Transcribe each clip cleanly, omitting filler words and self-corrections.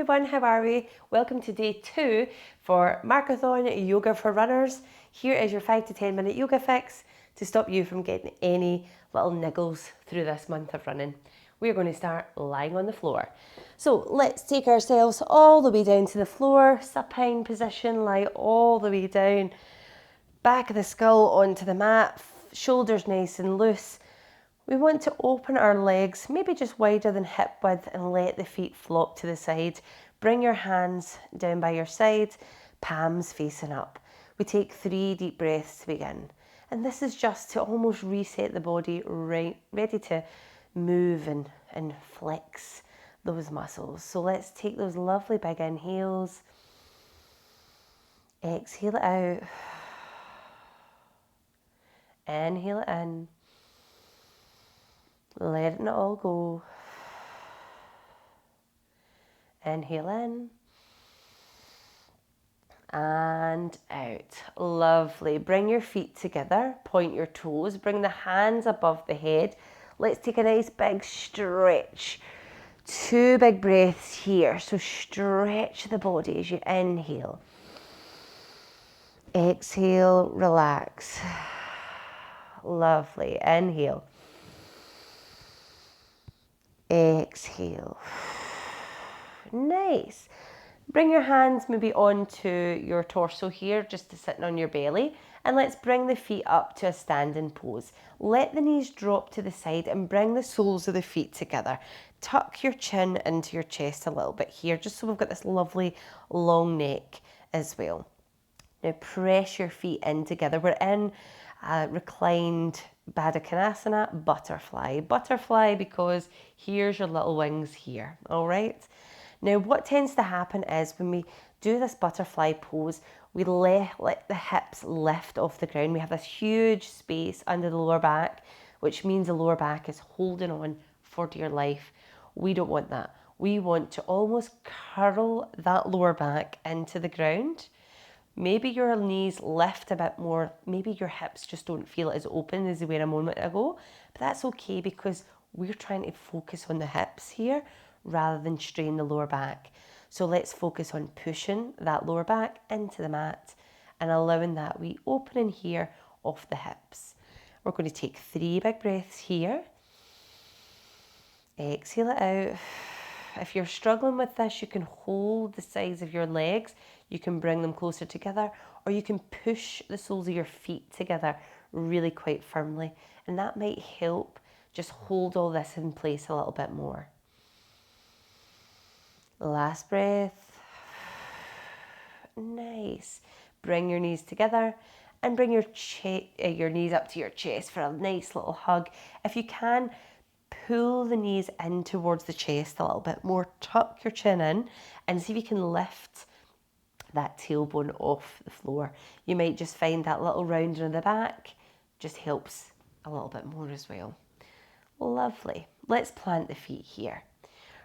everyone, how are we? Welcome to day 2 for Marcothon Yoga for Runners. Here is your 5 to 10 minute yoga fix to stop you from getting any little niggles through this month of running. We're going to start lying on the floor. So let's take ourselves all the way down to the floor, supine position, lie all the way down, back of the skull onto the mat, shoulders nice and loose. We want to open our legs, maybe just wider than hip width, and let the feet flop to the side. Bring your hands down by your side, palms facing up. We take 3 deep breaths to begin. And this is just to almost reset the body, ready to move and flex those muscles. So let's take those lovely big inhales. Exhale it out. Inhale it in. Letting it all go. Inhale in. And out. Lovely. Bring your feet together. Point your toes. Bring the hands above the head. Let's take a nice big stretch. 2 big breaths here. So stretch the body as you inhale. Exhale, relax. Lovely. Inhale. Exhale. Nice. Bring your hands maybe onto your torso here, just to sitting on your belly. And let's bring the feet up to a standing pose. Let the knees drop to the side and bring the soles of the feet together. Tuck your chin into your chest a little bit here, just so we've got this lovely long neck as well. Now press your feet in together. We're in reclined Baddha Konasana, butterfly. Butterfly because here's your little wings here, all right? Now what tends to happen is when we do this butterfly pose, we let the hips lift off the ground. We have this huge space under the lower back, which means the lower back is holding on for dear life. We don't want that. We want to almost curl that lower back into the ground. Maybe your knees lift a bit more. Maybe your hips just don't feel as open as they were a moment ago. But that's okay because we're trying to focus on the hips here rather than strain the lower back. So let's focus on pushing that lower back into the mat and allowing that wee opening here off the hips. We're going to take 3 big breaths here. Exhale it out. If you're struggling with this, you can hold the sides of your legs. You can bring them closer together, or you can push the soles of your feet together really quite firmly. And that might help just hold all this in place a little bit more. Last breath. Nice. Bring your knees together and bring your knees up to your chest for a nice little hug. If you can, pull the knees in towards the chest a little bit more. Tuck your chin in and see if you can lift that tailbone off the floor. You might just find that little rounder in the back just helps a little bit more as well. Lovely. Let's plant the feet here.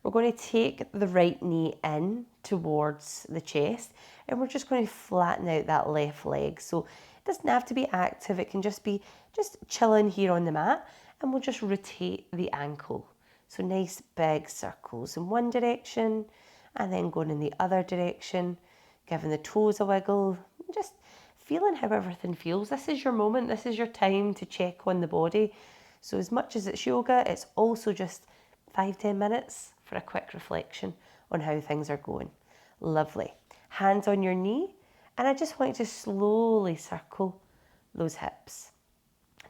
We're going to take the right knee in towards the chest and we're just going to flatten out that left leg. So it doesn't have to be active. It can just be just chilling here on the mat, and we'll just rotate the ankle. So nice big circles in one direction and then going in the other direction, giving the toes a wiggle, just feeling how everything feels. This is your moment. This is your time to check on the body. So as much as it's yoga, it's also just 5-10 minutes for a quick reflection on how things are going. Lovely. Hands on your knee, and I just want you to slowly circle those hips.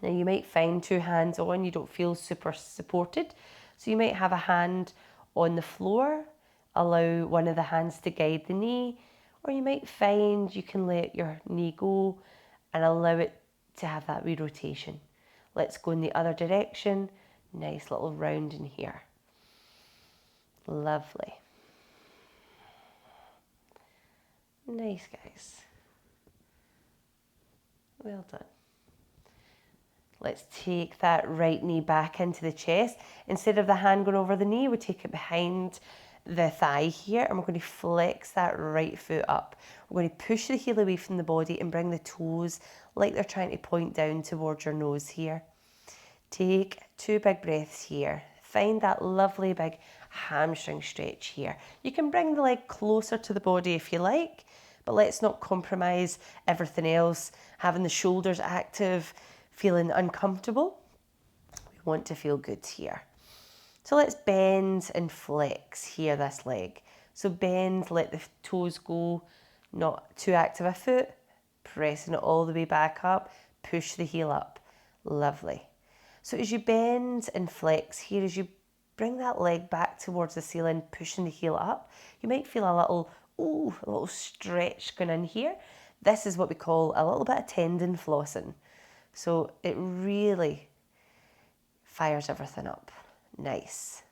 Now you might find 2 hands on, you don't feel super supported. So you might have a hand on the floor, allow one of the hands to guide the knee, or you might find you can let your knee go and allow it to have that wee rotation. Let's go in the other direction. Nice little round in here. Lovely. Nice, guys. Well done. Let's take that right knee back into the chest. Instead of the hand going over the knee, we take it behind the thigh here, and we're going to flex that right foot up. We're going to push the heel away from the body and bring the toes like they're trying to point down towards your nose here. Take 2 big breaths here. Find that lovely big hamstring stretch here. You can bring the leg closer to the body if you like, but let's not compromise everything else. Having the shoulders active, feeling uncomfortable. We want to feel good here. So let's bend and flex here, this leg. So bend, let the toes go, not too active a foot, pressing it all the way back up, push the heel up. Lovely. So as you bend and flex here, as you bring that leg back towards the ceiling, pushing the heel up, you might feel a little stretch going in here. This is what we call a little bit of tendon flossing. So it really fires everything up. Nice.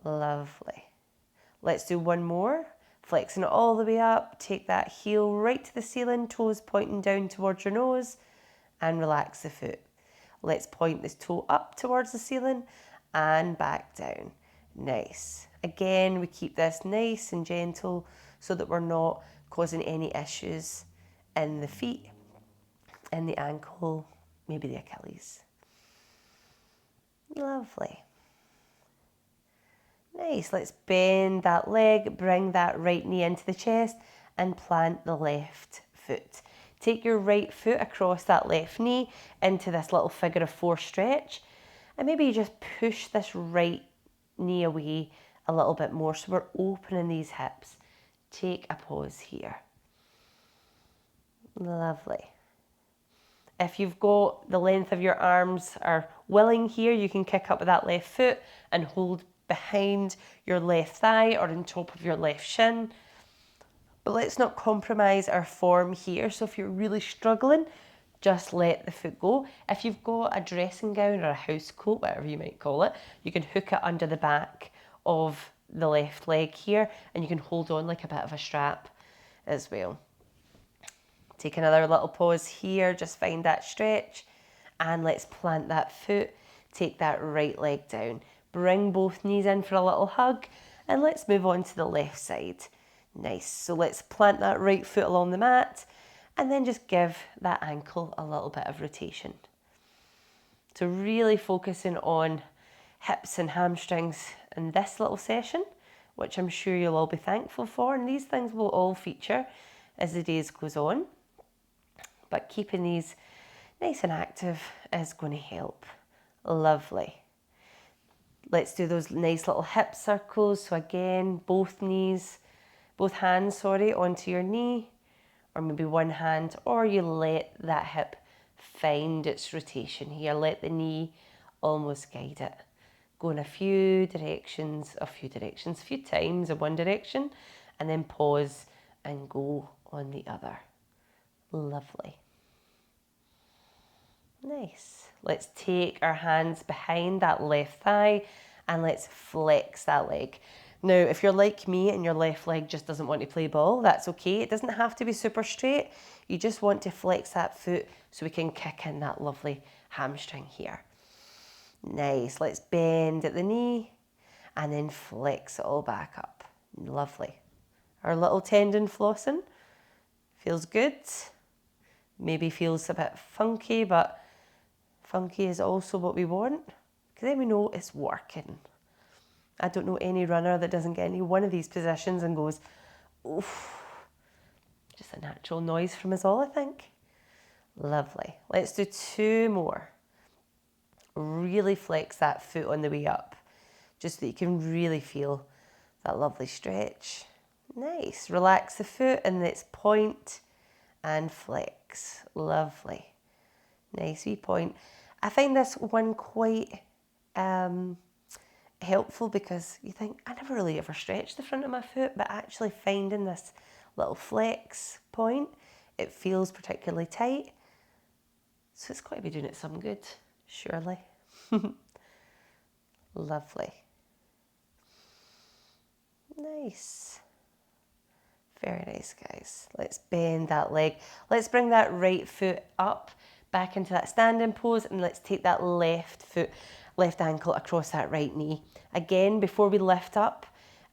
Lovely. Let's do one more. Flexing it all the way up. Take that heel right to the ceiling, toes pointing down towards your nose, and relax the foot. Let's point this toe up towards the ceiling and back down. Nice. Again, we keep this nice and gentle so that we're not causing any issues in the feet, in the ankle, maybe the Achilles. Lovely. Nice. Let's bend that leg, bring that right knee into the chest and plant the left foot. Take your right foot across that left knee into this little figure of four stretch, and maybe you just push this right knee away a little bit more so we're opening these hips. Take a pause here. Lovely. If you've got the length of your arms are willing here, you can kick up with that left foot and hold behind your left thigh or on top of your left shin. But let's not compromise our form here. So if you're really struggling, just let the foot go. If you've got a dressing gown or a house coat, whatever you might call it, you can hook it under the back of the left leg here and you can hold on like a bit of a strap as well. Take another little pause here, just find that stretch and let's plant that foot. Take that right leg down. Bring both knees in for a little hug and let's move on to the left side. Nice. So let's plant that right foot along the mat and then just give that ankle a little bit of rotation. So really focusing on hips and hamstrings in this little session, which I'm sure you'll all be thankful for. And these things will all feature as the days goes on. But keeping these nice and active is going to help. Lovely. Let's do those nice little hip circles. So again, both hands, onto your knee, or maybe one hand, or you let that hip find its rotation here. Let the knee almost guide it. Go in a few times in one direction, and then pause and go on the other. Lovely. Nice. Let's take our hands behind that left thigh and let's flex that leg. Now, if you're like me and your left leg just doesn't want to play ball, that's okay. It doesn't have to be super straight. You just want to flex that foot so we can kick in that lovely hamstring here. Nice. Let's bend at the knee and then flex it all back up. Lovely. Our little tendon flossing feels good. Maybe feels a bit funky, but funky is also what we want because then we know it's working. I don't know any runner that doesn't get any one of these positions and goes, oof. Just a natural noise from us all, I think. Lovely. Let's do two more. Really flex that foot on the way up, just so that you can really feel that lovely stretch. Nice. Relax the foot and let's point and flex. Lovely. Nice wee point. I find this one quite helpful because you think, I never really ever stretched the front of my foot, but actually finding this little flex point, it feels particularly tight. So it's got to be doing it some good, surely. Lovely. Nice. Very nice, guys. Let's bend that leg. Let's bring that right foot up, back into that standing pose, and let's take that left ankle across that right knee. Again, before we lift up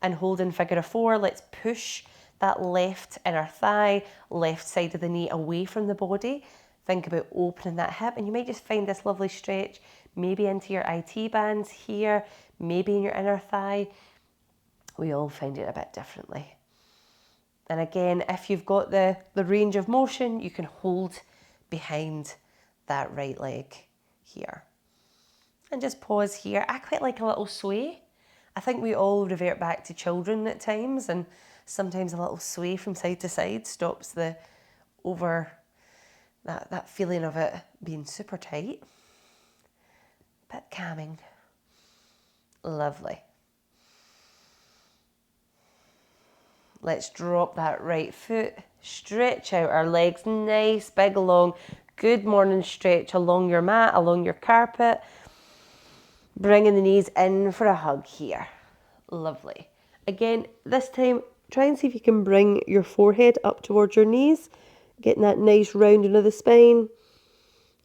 and hold in figure of four, let's push that left inner thigh, left side of the knee away from the body. Think about opening that hip, and you might just find this lovely stretch maybe into your IT bands here, maybe in your inner thigh. We all find it a bit differently. And again, if you've got the range of motion, you can hold behind that right leg here. And just pause here. I quite like a little sway. I think we all revert back to children at times, and sometimes a little sway from side to side stops the that feeling of it being super tight. Bit calming. Lovely. Let's drop that right foot, stretch out our legs, nice, big, long, good morning stretch along your mat, along your carpet. Bringing the knees in for a hug here. Lovely. Again, this time, try and see if you can bring your forehead up towards your knees, getting that nice rounding of the spine.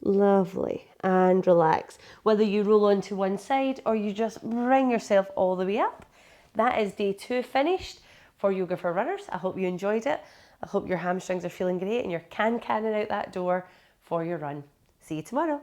Lovely. And relax. Whether you roll onto one side or you just bring yourself all the way up. That is day 2 finished for Yoga for Runners. I hope you enjoyed it. I hope your hamstrings are feeling great and you're canning out that door for your run. See you tomorrow.